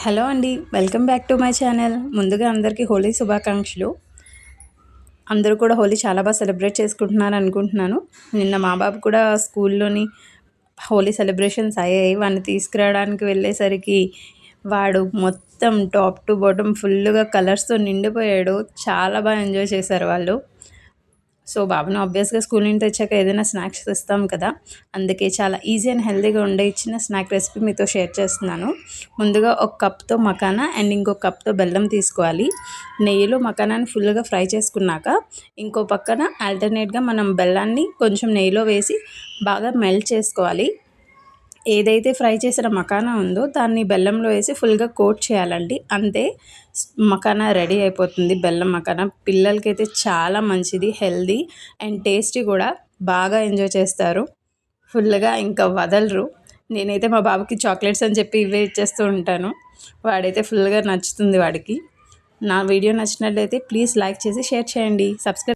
Hello అండి, welcome back to my channel. ముందుగా అందరికీ హోలీ శుభాకాంక్షలు. అందరూ కూడా హోలీ చాలా బాగా సెలబ్రేట్ చేసుకుంటున్నారు అనుకుంటున్నాను. నిన్న మా బాబు కూడా స్కూల్లోని హోలీ సెలబ్రేషన్స్ అయ్యాయి. వాడిని తీసుకురావడానికి వెళ్ళేసరికి వాడు మొత్తం టాప్ టు బాటమ్ ఫుల్గా కలర్స్తో నిండిపోయాడు. చాలా బాగా ఎంజాయ్ చేశారు వాళ్ళు. సో బాబుని ఆబ్వియస్గా స్కూల్ నుంచి తెచ్చాక ఏదైనా స్నాక్స్ ఇస్తాం కదా, అందుకే చాలా ఈజీ అండ్ హెల్తీగా ఉండే ఇచ్చిన స్నాక్ రెసిపీ మీతో షేర్ చేస్తున్నాను. ముందుగా ఒక కప్తో మకానా అండ్ ఇంకో కప్తో బెల్లం తీసుకోవాలి. నెయ్యిలో మకానాన్ని ఫుల్గా ఫ్రై చేసుకున్నాక ఇంకో పక్కన ఆల్టర్నేట్గా మనం బెల్లాన్ని కొంచెం నెయ్యిలో వేసి బాగా మెల్ట్ చేసుకోవాలి. ఏదైతే ఫ్రై చేసిన మకానా ఉందో దాన్ని బెల్లంలో వేసి ఫుల్గా కోట్ చేయాలండి. అంతే, మకానా రెడీ అయిపోతుంది. బెల్లం మకానా పిల్లలకైతే చాలా మంచిది, హెల్దీ అండ్ టేస్టీ కూడా. బాగా ఎంజాయ్ చేస్తారు, ఫుల్గా ఇంకా వదలరు. నేనైతే మా బాబుకి చాక్లెట్స్ అని చెప్పి ఇవే ఇచ్చేస్తూ ఉంటాను. వాడైతే ఫుల్గా నచ్చుతుంది వాడికి. నా వీడియో నచ్చినట్లయితే ప్లీజ్ లైక్ చేసి షేర్ చేయండి, సబ్స్క్రైబ్